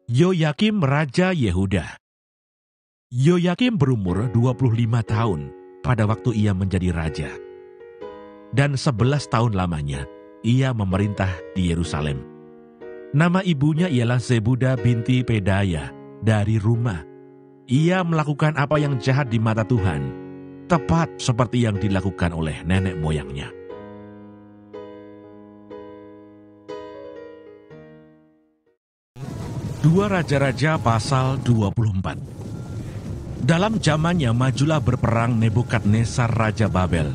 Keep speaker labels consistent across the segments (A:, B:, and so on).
A: Yoyakim Raja Yehuda. Yoyakim berumur 25 tahun pada waktu ia menjadi raja. Dan 11 tahun lamanya ia memerintah di Yerusalem. Nama ibunya ialah Zebuda binti Pedaya dari Rumah. Ia melakukan apa yang jahat di mata Tuhan, tepat seperti yang dilakukan oleh nenek moyangnya. Dua Raja-Raja pasal 24. Dalam zamannya majulah berperang Nebukadnezar Raja Babel.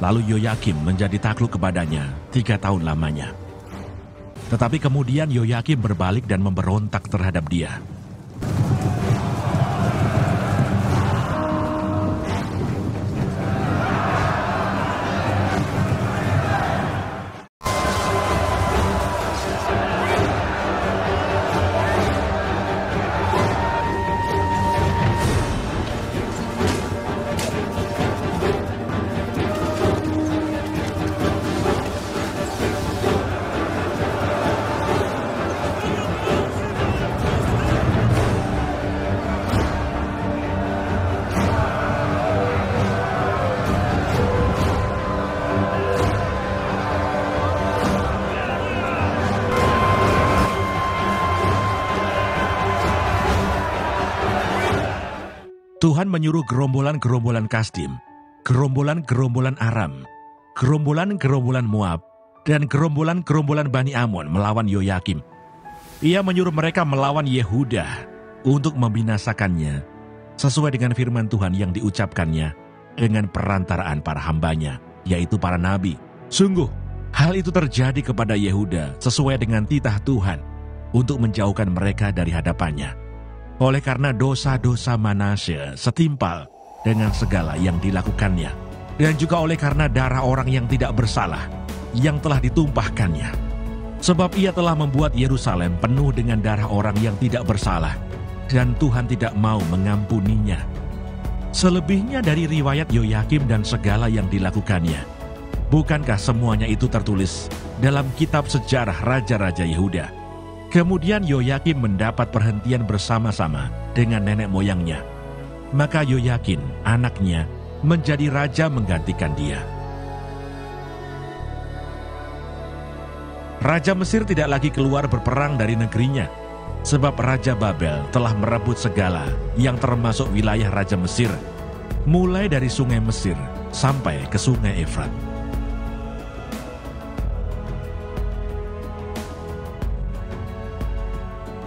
A: Lalu Yoyakim menjadi takluk kepadanya 3 tahun lamanya. Tetapi kemudian Yoyakim berbalik dan memberontak terhadap dia. Tuhan menyuruh gerombolan-gerombolan Kasdim, gerombolan-gerombolan Aram, gerombolan-gerombolan Moab, dan gerombolan-gerombolan Bani Amon melawan Yoyakim. Ia menyuruh mereka melawan Yehuda untuk membinasakannya, sesuai dengan firman Tuhan yang diucapkannya dengan perantaraan para hambanya, yaitu para nabi. Sungguh, hal itu terjadi kepada Yehuda sesuai dengan titah Tuhan untuk menjauhkan mereka dari hadapannya. Oleh karena dosa-dosa Manasye setimpal dengan segala yang dilakukannya, dan juga oleh karena darah orang yang tidak bersalah yang telah ditumpahkannya. Sebab ia telah membuat Yerusalem penuh dengan darah orang yang tidak bersalah, dan Tuhan tidak mau mengampuninya. Selebihnya dari riwayat Yoyakim dan segala yang dilakukannya, bukankah semuanya itu tertulis dalam kitab sejarah Raja-Raja Yehuda? Kemudian Yoyakim mendapat perhentian bersama-sama dengan nenek moyangnya. Maka Yoyakin, anaknya, menjadi raja menggantikan dia. Raja Mesir tidak lagi keluar berperang dari negerinya, sebab Raja Babel telah merebut segala yang termasuk wilayah Raja Mesir, mulai dari sungai Mesir sampai ke sungai Efrat.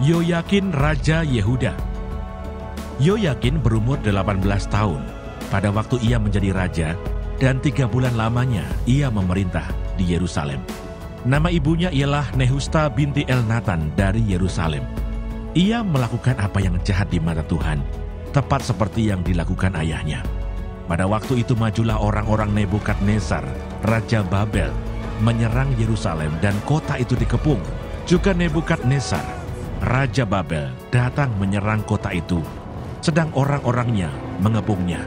A: Yoyakin Raja Yehuda. Yoyakin berumur 18 tahun pada waktu ia menjadi raja, dan 3 bulan lamanya ia memerintah di Yerusalem. Nama ibunya ialah Nehusta binti Elnatan dari Yerusalem. Ia melakukan apa yang jahat di mata Tuhan, tepat seperti yang dilakukan ayahnya. Pada waktu itu majulah orang-orang Nebukadnezar, Raja Babel, menyerang Yerusalem dan kota itu dikepung. Juga Nebukadnezar, Raja Babel, datang menyerang kota itu, sedang orang-orangnya mengepungnya.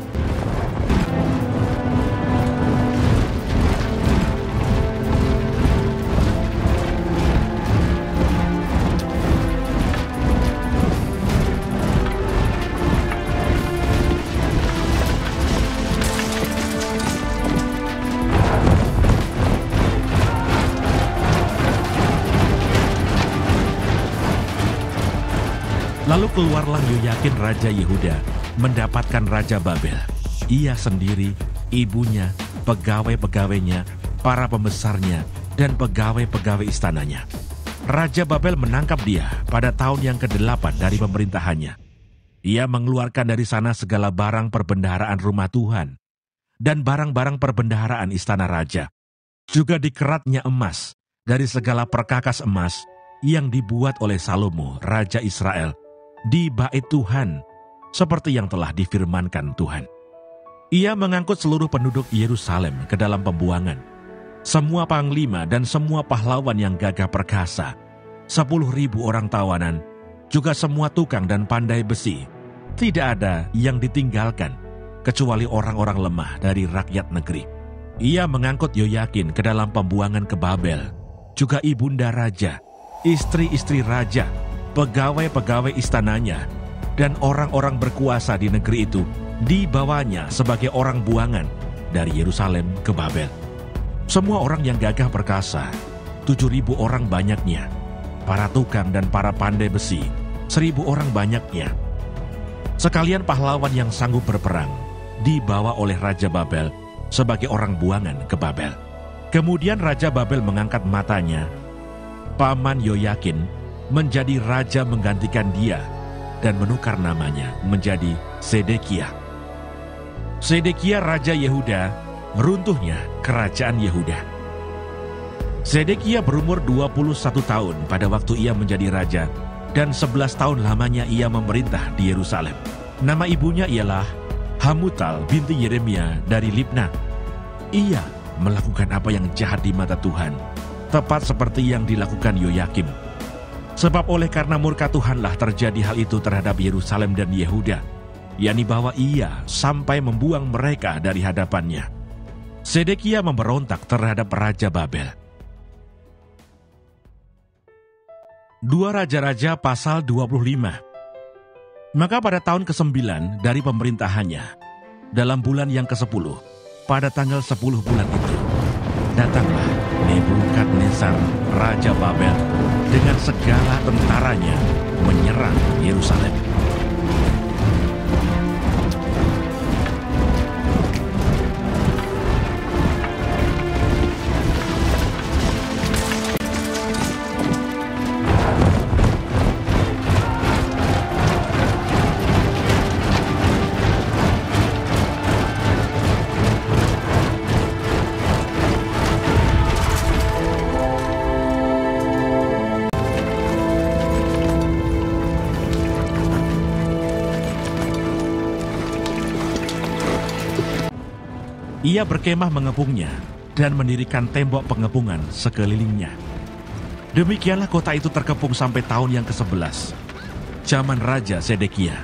A: Lalu keluarlah Yoyakin Raja Yehuda mendapatkan Raja Babel. Ia sendiri, ibunya, pegawai-pegawainya, para pembesarnya, dan pegawai-pegawai istananya. Raja Babel menangkap dia pada tahun yang ke-8 dari pemerintahannya. Ia mengeluarkan dari sana segala barang perbendaharaan rumah Tuhan dan barang-barang perbendaharaan istana raja. Juga dikeratnya emas dari segala perkakas emas yang dibuat oleh Salomo, Raja Israel, di bait Tuhan, seperti yang telah difirmankan Tuhan. Ia mengangkut seluruh penduduk Yerusalem ke dalam pembuangan, semua panglima dan semua pahlawan yang gagah perkasa, 10.000 orang tawanan, juga semua tukang dan pandai besi. Tidak ada yang ditinggalkan, kecuali orang-orang lemah dari rakyat negeri. Ia mengangkut Yoyakin ke dalam pembuangan ke Babel, juga ibunda raja, istri-istri raja, pegawai-pegawai istananya, dan orang-orang berkuasa di negeri itu dibawanya sebagai orang buangan dari Yerusalem ke Babel. Semua orang yang gagah perkasa, 7.000 orang banyaknya, para tukang dan para pandai besi, 1.000 orang banyaknya. Sekalian pahlawan yang sanggup berperang dibawa oleh Raja Babel sebagai orang buangan ke Babel. Kemudian Raja Babel mengangkat matanya, paman Yoyakin menjadi raja menggantikan dia, dan menukar namanya menjadi Sedekia. Sedekia Raja Yehuda, runtuhnya kerajaan Yehuda. Sedekia berumur 21 tahun pada waktu ia menjadi raja, dan 11 tahun lamanya ia memerintah di Yerusalem. Nama ibunya ialah Hamutal binti Yeremia dari Libna. Ia melakukan apa yang jahat di mata Tuhan, tepat seperti yang dilakukan Yoyakim. Sebab oleh karena murka Tuhanlah terjadi hal itu terhadap Yerusalem dan Yehuda, yakni bahwa ia sampai membuang mereka dari hadapannya. Sedekia memberontak terhadap Raja Babel. 2 Raja-Raja pasal 25. Maka pada tahun ke-9 dari pemerintahannya, dalam bulan yang ke-10, pada tanggal 10 bulan itu, datanglah Nebukadnezar, Raja Babel, dengan segala tentaranya menyerang Yerusalem. Ia berkemah mengepungnya dan mendirikan tembok pengepungan sekelilingnya. Demikianlah kota itu terkepung sampai tahun yang ke-11, zaman Raja Zedekia.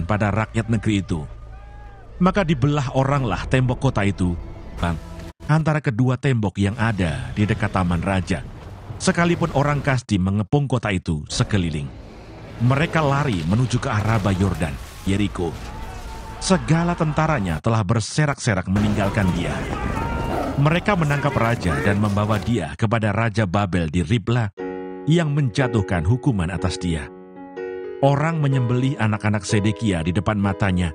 A: ketakutan pada rakyat negeri itu. Maka dibelah oranglah tembok kota itu, antara kedua tembok yang ada di dekat taman raja. Sekalipun orang Kasdim mengepung kota itu sekeliling. Mereka lari menuju ke arah Yordan, Yeriko. Segala tentaranya telah berserak-serak meninggalkan dia. Mereka menangkap raja dan membawa dia kepada Raja Babel di Ribla yang menjatuhkan hukuman atas dia. Orang menyembelih anak-anak Sedekia di depan matanya.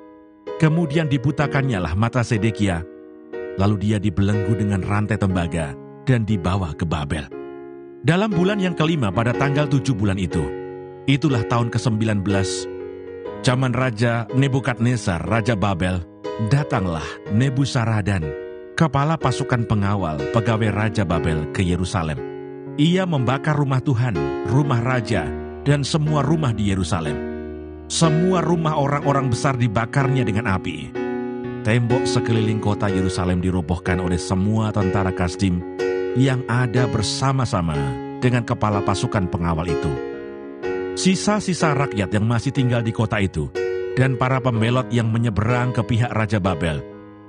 A: Kemudian dibutakannya lah mata Sedekia. Lalu dia dibelenggu dengan rantai tembaga dan dibawa ke Babel. Dalam bulan yang kelima pada tanggal 7 bulan itu, itulah tahun ke-19, zaman Raja Nebukadnezar, Raja Babel, datanglah Nebuzaradan, kepala pasukan pengawal pegawai Raja Babel ke Yerusalem. Ia membakar rumah Tuhan, rumah raja, dan semua rumah di Yerusalem. Semua rumah orang-orang besar dibakarnya dengan api. Tembok sekeliling kota Yerusalem dirobohkan oleh semua tentara Kasdim yang ada bersama-sama dengan kepala pasukan pengawal itu. Sisa-sisa rakyat yang masih tinggal di kota itu, dan para pembelot yang menyeberang ke pihak Raja Babel,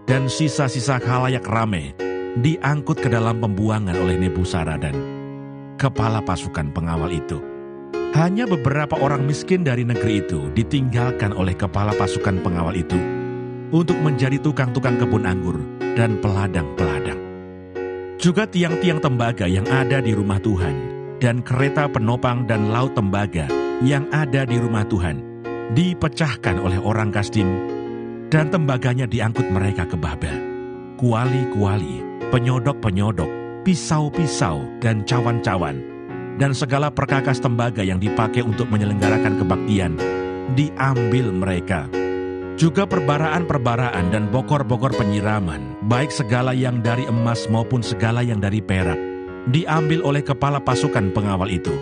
A: dan sisa-sisa khalayak ramai, diangkut ke dalam pembuangan oleh Nebuzaradan, kepala pasukan pengawal itu. Hanya beberapa orang miskin dari negeri itu ditinggalkan oleh kepala pasukan pengawal itu untuk menjadi tukang-tukang kebun anggur dan peladang-peladang. Juga tiang-tiang tembaga yang ada di rumah Tuhan dan kereta penopang dan laut tembaga yang ada di rumah Tuhan dipecahkan oleh orang Kasdim dan tembaganya diangkut mereka ke Babel. Kuali-kuali, penyodok-penyodok, pisau-pisau, dan cawan-cawan, dan segala perkakas tembaga yang dipakai untuk menyelenggarakan kebaktian diambil mereka. Juga perbaraan-perbaraan dan bokor-bokor penyiraman, baik segala yang dari emas maupun segala yang dari perak, diambil oleh kepala pasukan pengawal itu.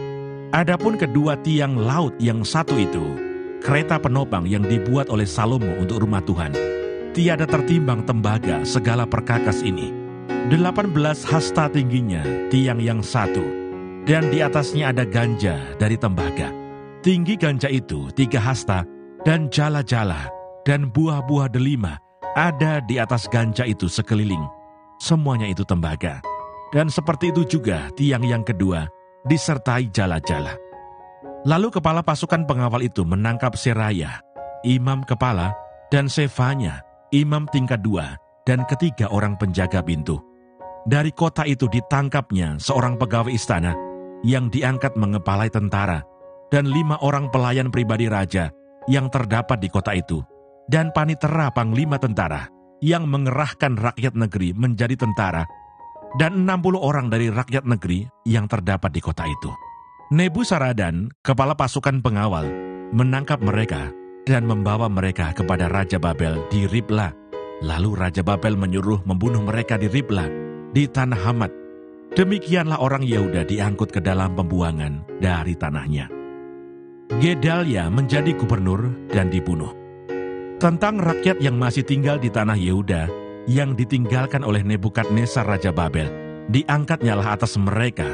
A: Adapun kedua tiang laut yang satu itu, kereta penopang yang dibuat oleh Salomo untuk rumah Tuhan, tiada tertimbang tembaga segala perkakas ini. 18 hasta tingginya tiang yang satu, dan di atasnya ada ganja dari tembaga. Tinggi ganja itu 3 hasta, dan jala-jala dan buah-buah delima ada di atas ganja itu sekeliling. Semuanya itu tembaga. Dan seperti itu juga tiang yang kedua, disertai jala-jala. Lalu kepala pasukan pengawal itu menangkap Seraya, imam kepala, dan Sefanya, imam tingkat 2, dan ketiga orang penjaga pintu. Dari kota itu ditangkapnya seorang pegawai istana yang diangkat mengepalai tentara, dan 5 orang pelayan pribadi raja yang terdapat di kota itu, dan panitera panglima tentara yang mengerahkan rakyat negeri menjadi tentara, dan 60 orang dari rakyat negeri yang terdapat di kota itu. Nebuzaradan, kepala pasukan pengawal, menangkap mereka dan membawa mereka kepada Raja Babel di Ribla. Lalu Raja Babel menyuruh membunuh mereka di Ribla, di tanah Hamat. Demikianlah orang Yehuda diangkut ke dalam pembuangan dari tanahnya. Gedalia menjadi gubernur dan dibunuh. Tentang rakyat yang masih tinggal di tanah Yehuda yang ditinggalkan oleh Nebukadnezar Raja Babel, diangkatnyalah atas mereka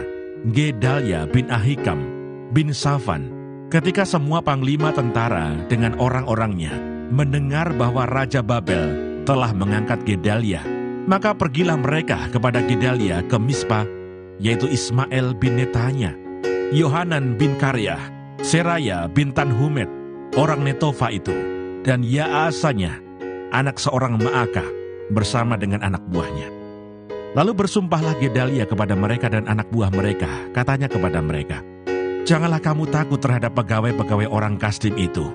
A: Gedalia bin Ahikam bin Safan. Ketika semua panglima tentara dengan orang-orangnya mendengar bahwa Raja Babel telah mengangkat Gedalia, maka pergilah mereka kepada Gedalia ke Mispa, yaitu Ismail bin Netanya, Yohanan bin Karyah, Seraya bin Tanhumet, orang Netofa itu, dan Yaasanya, anak seorang Maaka, bersama dengan anak buahnya. Lalu bersumpahlah Gedalia kepada mereka dan anak buah mereka, katanya kepada mereka, "Janganlah kamu takut terhadap pegawai-pegawai orang Kasdim itu.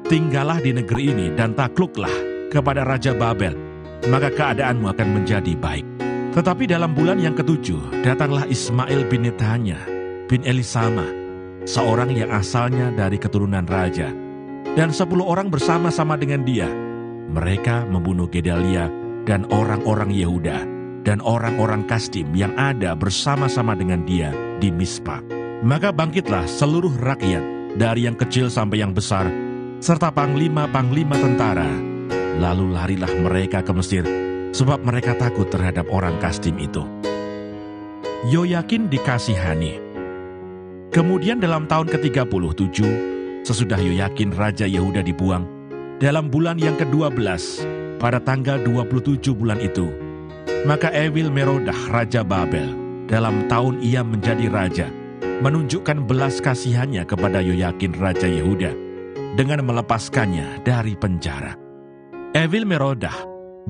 A: Tinggallah di negeri ini dan takluklah kepada Raja Babel, maka keadaanmu akan menjadi baik." Tetapi dalam bulan yang ke-7, datanglah Ismail bin Netanya bin Elisama, seorang yang asalnya dari keturunan raja, dan 10 orang bersama-sama dengan dia. Mereka membunuh Gedalia dan orang-orang Yehuda dan orang-orang Kasdim yang ada bersama-sama dengan dia di Mispa. Maka bangkitlah seluruh rakyat, dari yang kecil sampai yang besar, serta panglima-panglima tentara. Lalu larilah mereka ke Mesir, sebab mereka takut terhadap orang Kasdim itu. Yoyakin dikasihani. Kemudian dalam tahun ke-37, sesudah Yoyakin Raja Yehuda dibuang, dalam bulan yang ke-12, pada tanggal 27 bulan itu, maka Ewil Merodah Raja Babel, dalam tahun ia menjadi raja, menunjukkan belas kasihannya kepada Yoyakin Raja Yehuda dengan melepaskannya dari penjara. Ewil Merodah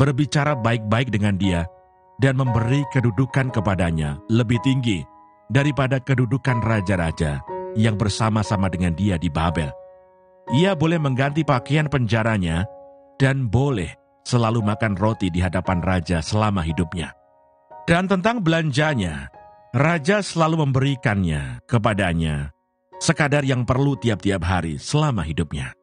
A: berbicara baik-baik dengan dia dan memberi kedudukan kepadanya lebih tinggi daripada kedudukan raja-raja yang bersama-sama dengan dia di Babel. Ia boleh mengganti pakaian penjaranya dan boleh selalu makan roti di hadapan raja selama hidupnya. Dan tentang belanjanya, raja selalu memberikannya kepadanya sekadar yang perlu tiap-tiap hari selama hidupnya.